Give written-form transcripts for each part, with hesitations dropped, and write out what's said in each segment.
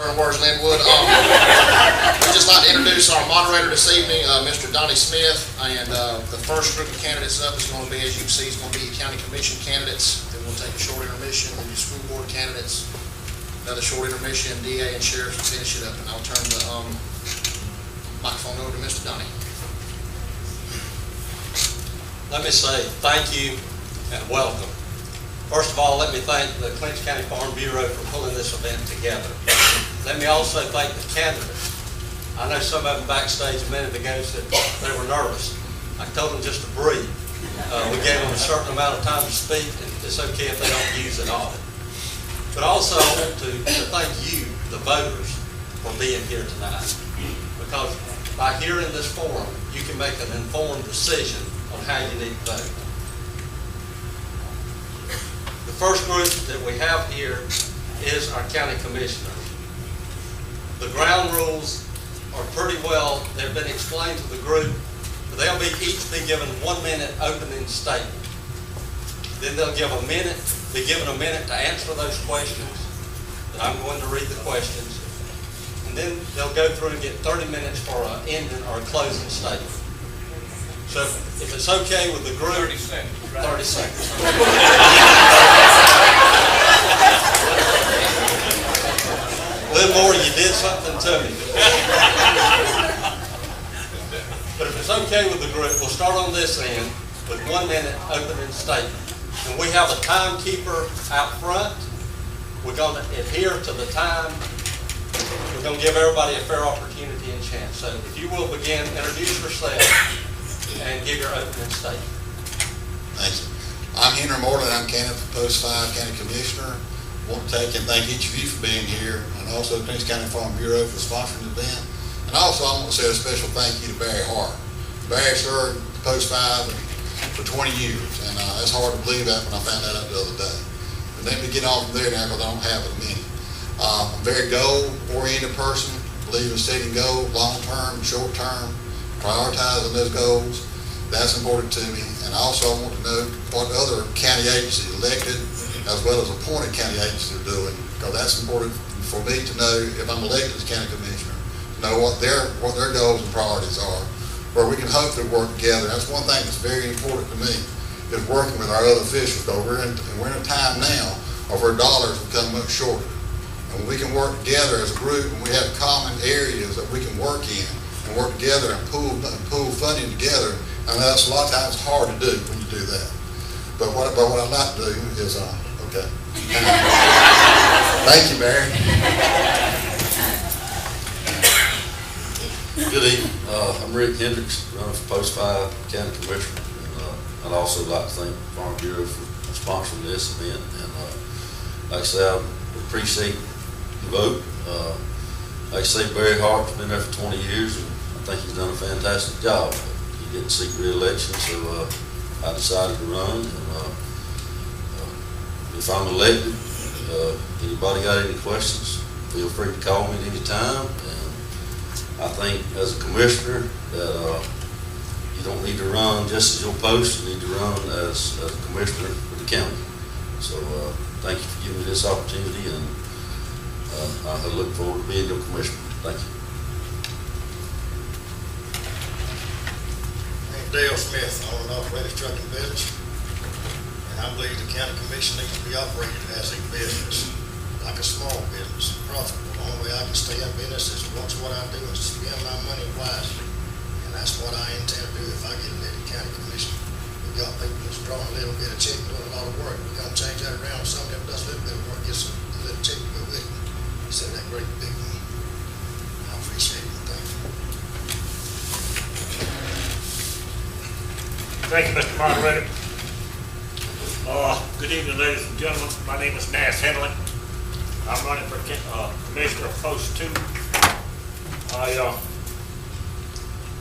Words, Linwood. We'd just like to introduce our moderator this evening, Mr. Donnie Smith, and the first group of candidates up is going to be, as you can see, is going to be county commission candidates. Then we'll take a short intermission, we'll do school board candidates, another short intermission, DA and sheriff will finish it up, and I'll turn the microphone over to Mr. Donnie. Let me say thank you and welcome. First of all, let me thank the Clinch County Farm Bureau for pulling this event together. Let me also thank the candidates. I know some of them backstage a minute ago said they were nervous. I told them just to breathe. We gave them a certain amount of time to speak, and it's okay if they don't use it all. But also I want to thank you, the voters, for being here tonight. Because by hearing this forum, you can make an informed decision on how you need to vote. The first group that we have here is our county commissioners. The ground rules are pretty well, they've been explained to the group. They'll each be given 1 minute opening statement. Then they'll be given a minute to answer those questions. And I'm going to read the questions. And then they'll go through and get 30 minutes for an ending or a closing statement. So if it's okay with the group, 30 seconds. Right? 30 seconds. Lynn Moore, you did something to me. But if it's okay with the group, we'll start on this end with 1 minute opening statement. And we have a timekeeper out front. We're going to adhere to the time. We're going to give everybody a fair opportunity and chance. So if you will begin, introduce yourself and give your opening statement. Thank you. I'm Henry Moreland. I'm candidate for Post 5 County Commissioner. I want to thank each of you for being here, and also the Clinch County Farm Bureau for sponsoring the event. And also I want to say a special thank you to Barry Hart. Barry served Post 5 for 20 years, and it's hard to believe that when I found that out the other day. But let me get on from there now because I don't have it many. I'm a very goal-oriented person, believe in setting goals, long-term, short-term, prioritizing those goals. That's important to me. And also I want to know what other county agencies, elected as well as appointed county agencies, are doing, because that's important for me to know if I'm elected as county commissioner, to know what their goals and priorities are, where we can hopefully work together. That's one thing that's very important to me, is working with our other officials, because we're in a time now of where dollars become much shorter. And when we can work together as a group, and we have common areas that we can work in and work together and pool funding together, I know that's a lot of times hard to do when you do that. But what I'd like to do is, okay. Thank you, Barry. Good evening. I'm Rick Hendricks, running for Post 5 County Commissioner. And I'd also like to thank the Farm Bureau for sponsoring this event. And like I say, I appreciate the vote. Like I say, Barry Hart's been there for 20 years, and I think he's done a fantastic job. He didn't seek re-election, so I decided to run. And if I'm elected, anybody got any questions, feel free to call me at any time. And I think as a commissioner that you don't need to run just as your post, you need to run as a commissioner for the county. So thank you for giving me this opportunity, and I look forward to being your commissioner. Thank you. Dale Smith, I own an operating trucking business, and I believe the county commission needs to be operated as a business, like a small business, profitable. The only way I can stay in business is watch what I do and spend my money wisely, and that's what I intend to do if I get elected county commissioner. We've got people that's drawing a little bit of check, doing a lot of work. We're going to change that around. Some of them does a little bit of work, gets a little check to go with it. Instead of that great big one. I appreciate it. Thank you. Thank you, Mr. Moderator. Good evening, ladies and gentlemen. My name is Nass Henley. I'm running for Commissioner of Post 2. I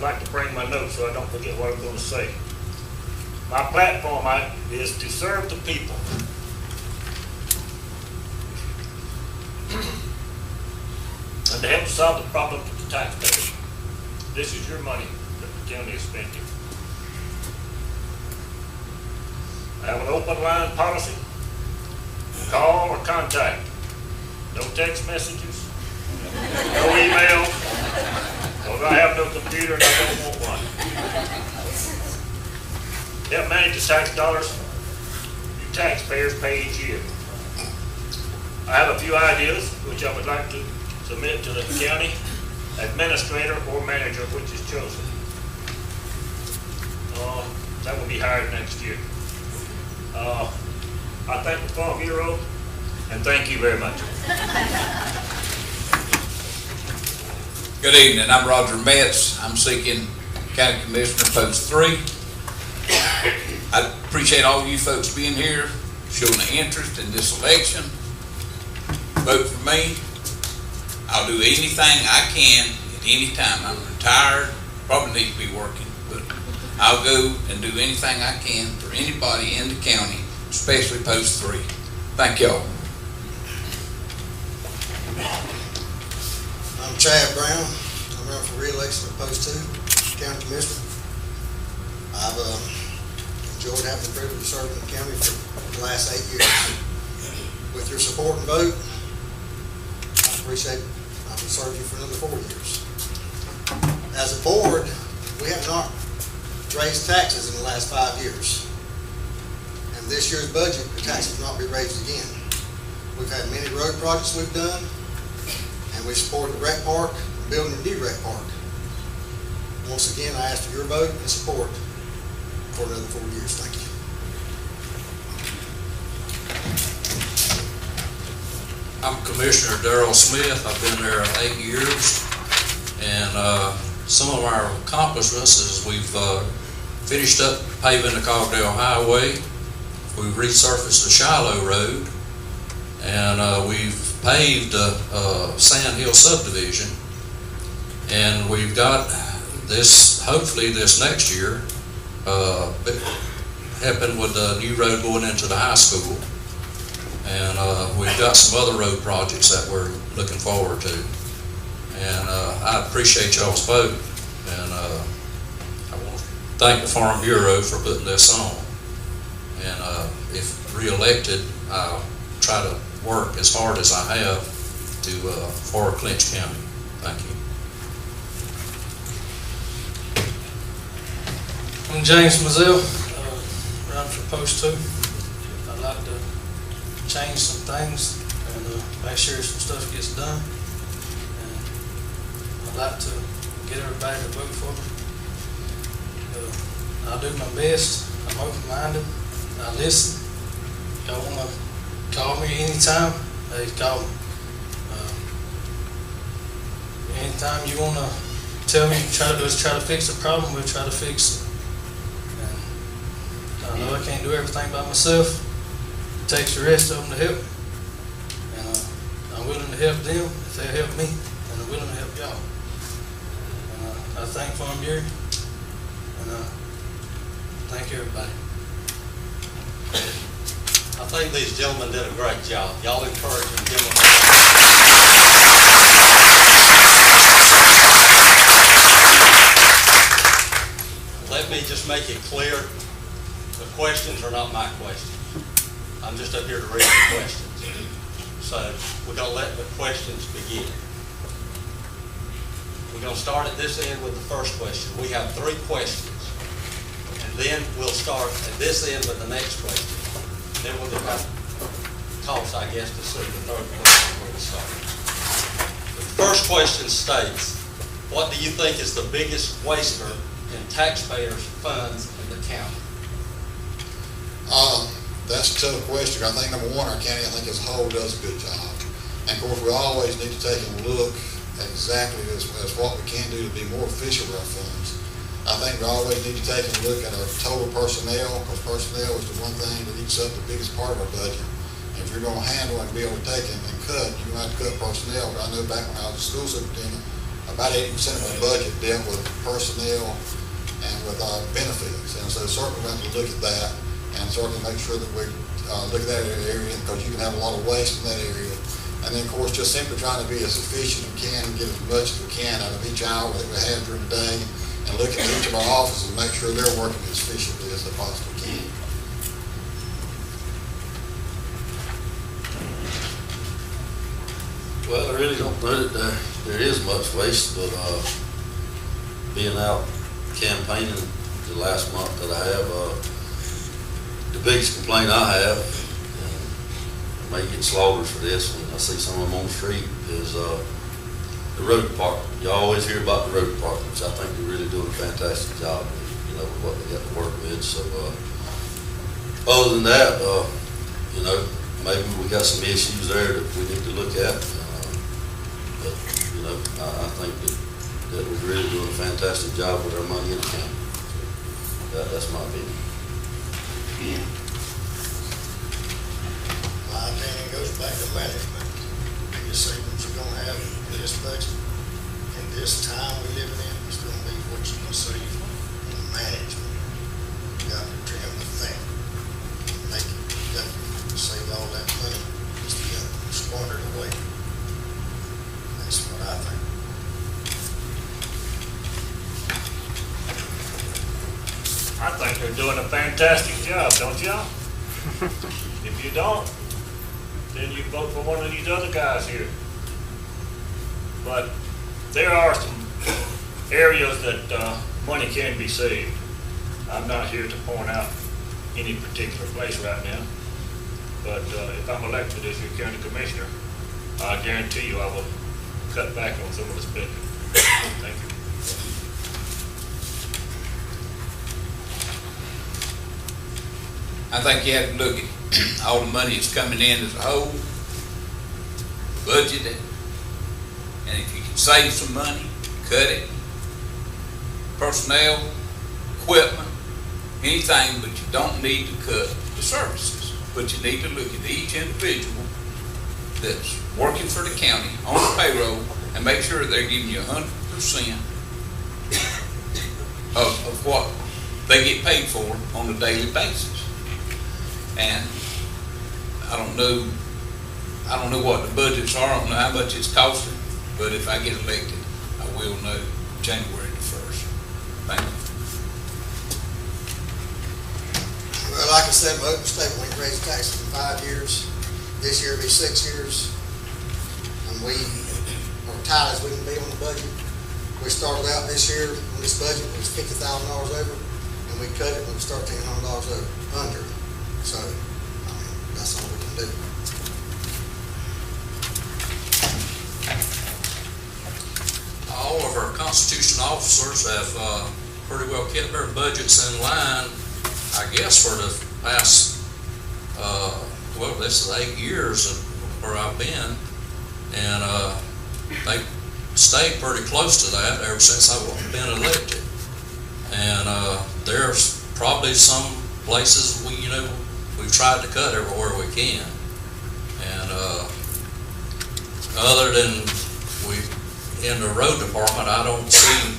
like to bring my notes so I don't forget what I'm going to say. My platform is to serve the people. And to help solve the problems of the taxpayers. This is your money that the county is spending. I have an open line policy. Call or contact. No text messages, No email, because I have no computer and I don't want one. Help manage the tax dollars you taxpayers pay each year. I have a few ideas which I would like to submit to the county administrator or manager, which is chosen. That will be hired next year. I thank the Farm Bureau, and thank you very much. Good evening, I'm Roger Metz. I'm seeking County Commissioner Post 3. I appreciate all you folks being here, showing the interest in this election. Vote for me. I'll do anything I can at any time. I'm retired, probably need to be working, but I'll go and do anything I can for anybody in the county, especially Post 3. Thank y'all. I'm Chad Brown. I'm running for re-election to Post 2, County Commissioner. I've enjoyed having the privilege of serving the county for the last 8 years. With your support and vote, I appreciate I can serve you for another 4 years. As a board, we have not raised taxes in the last 5 years. And this year's budget, the taxes will not be raised again. We've had many road projects we've done, and we supported the rec park and building a new rec park. Once again, I ask for your vote and support for another 4 years. Thank you. I'm Commissioner Darrell Smith. I've been there 8 years, and some of our accomplishments is we've finished up paving the Cogdale Highway, we've resurfaced the Shiloh Road, and we've paved Sand Hill subdivision, and we've got this, hopefully this next year, helping with the new road going into the high school. And we've got some other road projects that we're looking forward to. And I appreciate y'all's vote. And I want to thank the Farm Bureau for putting this on. And if re-elected, I'll try to work as hard as I have to for Clinch County. Thank you. I'm James Mazzell, running for Post 2. I'd like to change some things and make sure some stuff gets done. And I'd like to get everybody to vote for me. I'll do my best. I'm open-minded. I listen. Y'all want to call me anytime, hey, call me. Anytime you want to tell me, try to fix a problem, we'll try to fix it. And I know I can't do everything by myself. It takes the rest of them to help. And I'm willing to help them if they help me, and I'm willing to help y'all. And I thank Farm Bureau, and thank everybody. I think these gentlemen did a great job. Y'all encourage them, give them Let me just make it clear, the questions are not my questions. I'm just up here to read the questions. So we're going to let the questions begin. We're going to start at this end with the first question. We have 3 questions. And then we'll start at this end with the next question. Then we'll just have toss, I guess, to see the third question where we start. The first question states, what do you think is the biggest waster in taxpayers' funds in the county? That's a tough question. I think number one, our county, I think as a whole, does a good job. And of course, we always need to take a look at exactly as what we can do to be more efficient with our funds. I think we always need to take a look at our total personnel, because personnel is the one thing that eats up the biggest part of our budget. And if you're going to handle and be able to take and cut, you're going to have to cut personnel. But I know back when I was a school superintendent, about 80% of my budget dealt with personnel and with our benefits. And so certainly we have to look at that and certainly make sure that we look at that area, because you can have a lot of waste in that area. And then, of course, just simply trying to be as efficient as we can and get as much as we can out of each hour that we have during the day, and look at each of our offices and make sure they're working as efficiently as they possibly can. Well, I really don't know that there is much waste, but, being out campaigning the last month that I have, the biggest complaint I have, and I may get slaughtered for this when I see some of them on the street, is, the road department. You always hear about the road department, which I think they're really doing a fantastic job, you know, with what they got to work with, so, other than that, you know, maybe we got some issues there that we need to look at, but, you know, I think that we're really doing a fantastic job with our money in the county. That's my opinion. My opinion goes back to management. Biggest savings you're gonna have in this budget, in this time we living in, is gonna be what you're gonna save in management. You got to trim the fat, make it, you got to save all that money, just to get it squandered away. That's what I think. I think they're doing a fantastic job, don't y'all? If you don't, then you vote for one of these other guys here. But there are some areas that money can be saved. I'm not here to point out any particular place right now, but if I'm elected as your county commissioner, I guarantee you I will cut back on some of the spending. Thank you. I think you have to look at all the money that's coming in as a whole, budget it, and if you can save some money, cut it. Personnel, equipment, anything, but you don't need to cut the services. But you need to look at each individual that's working for the county on the payroll and make sure they're giving you 100% of what they get paid for on a daily basis. And I don't know what the budgets are, I don't know how much it's costing, but if I get elected, I will know January the 1st. Thank you. Well, like I said, my open statement, we raised taxes in 5 years. This year will be 6 years. And we are tight as we can be on the budget. We started out this year, when this budget was $50,000 over, and we cut it, and we started $1,000 under. So, I mean, that's all we can do. All of our constitutional officers have pretty well kept their budgets in line, I guess, for the past, well, this is 8 years of where I've been, and they stayed pretty close to that ever since I've been elected. And there's probably some places we've tried to cut everywhere we can, and other than in the road department, I don't see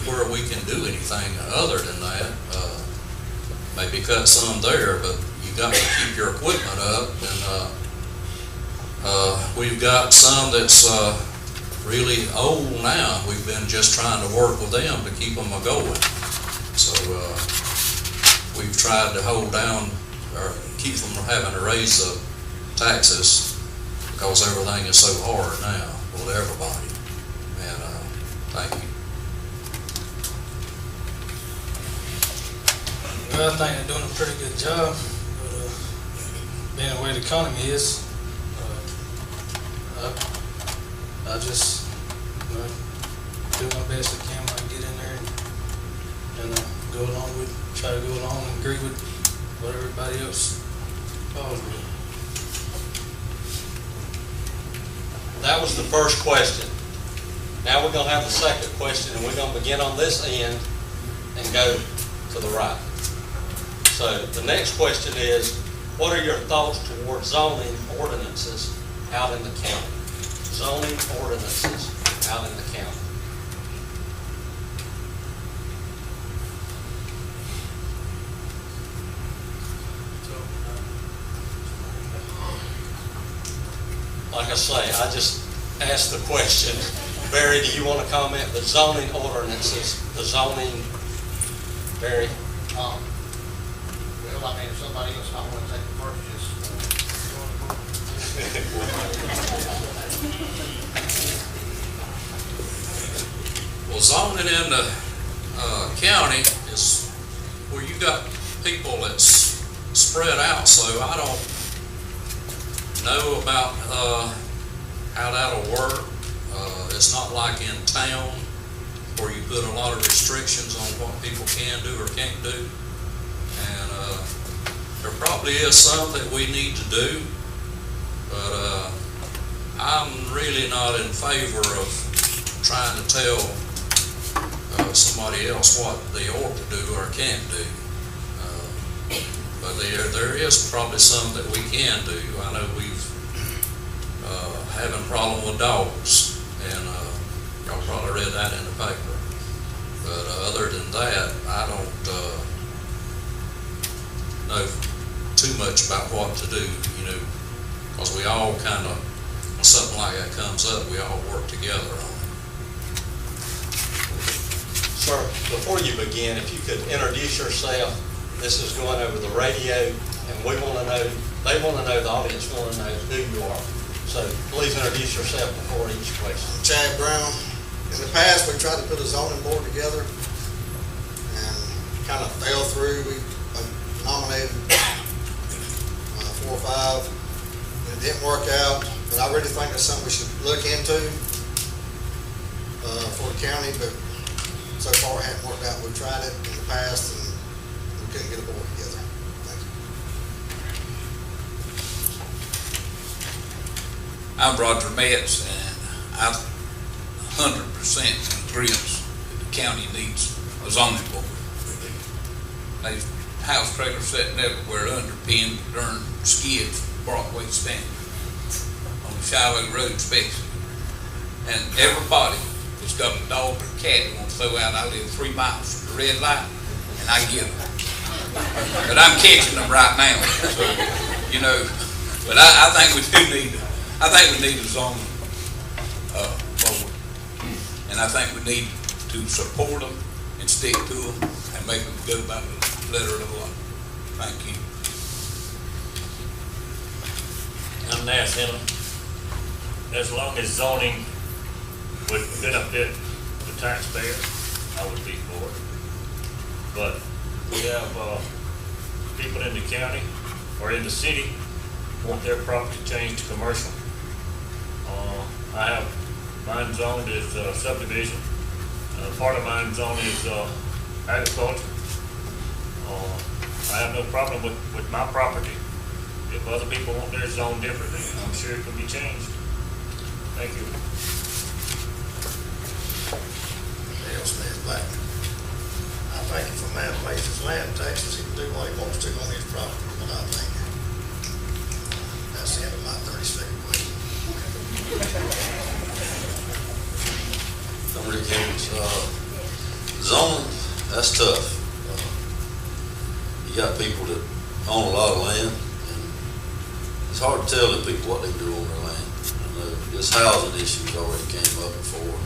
where we can do anything other than that. Maybe cut some there, but you got to keep your equipment up, and we've got some that's really old now. We've been just trying to work with them to keep them going. So we've tried to hold down or keep them from having to raise the taxes because everything is so hard now with everybody. And thank you. Well, I think they're doing a pretty good job, but being the way the economy is, I just do my best I can when I get in there and try to go along and agree with what everybody else falls with. That was the first question. Now we're going to have the second question, and we're going to begin on this end and go to the right. So the next question is, what are your thoughts toward zoning ordinances out in the county? Zoning ordinances out in the county. Like I say, I just asked the question. Barry, do you want to comment? The zoning ordinances, the zoning, Barry? Well, I mean, if somebody else might want to take the first, just. zoning in the county is where you got people that's spread out, so I don't know about how that'll work. It's not like in town where you put a lot of restrictions on what people can do or can't do. And there probably is some that we need to do, but I'm really not in favor of trying to tell somebody else what they ought to do or can't do. But there is probably some that we can do. I know we've having a problem with dogs, and y'all probably read that in the paper. But other than that, I don't know too much about what to do, you know, because we all kind of, when something like that comes up, we all work together on it. Sir, before you begin, if you could introduce yourself. This is going over the radio, and we want to know, they want to know, the audience want to know who you are. So please introduce yourself before each question. I'm Chad Brown. In the past, we tried to put a zoning board together and kind of fell through. We nominated 4 or 5, and it didn't work out. But I really think that's something we should look into for the county, but so far it hasn't worked out. We've tried it in the past, and couldn't get a board together. Thank you. I'm Roger Metz, and I'm 100% in agreement that the county needs a zoning board. There's house trailers sitting everywhere underpinned with darn skids, Broadway standing on the Shiloh Road especially. And everybody that's got a dog or a cat that wants to throw out, I live 3 miles from the red light, and I get them. But I'm catching them right now, so, you know, but I think we need a zoning board. And I think we need to support them and stick to them and make them go by the letter of the law. Thank you. I'm Nas Henley. As long as zoning would benefit the taxpayer, I would be for it. But we have people in the county or in the city want their property changed to commercial. I have mine zoned as subdivision. Part of mine zoned is agriculture. I have no problem with my property. If other people want their zone differently, I'm sure it can be changed. Thank you. Dale Smith Black. I think if a man pays his land taxes, he can do what he wants to on his property, but I think that's the end of my 30-second question. I'm Rick Higgins. Zoning, that's tough. You got people that own a lot of land, and it's hard to tell the people what they do on their land. This housing issue's already came up before.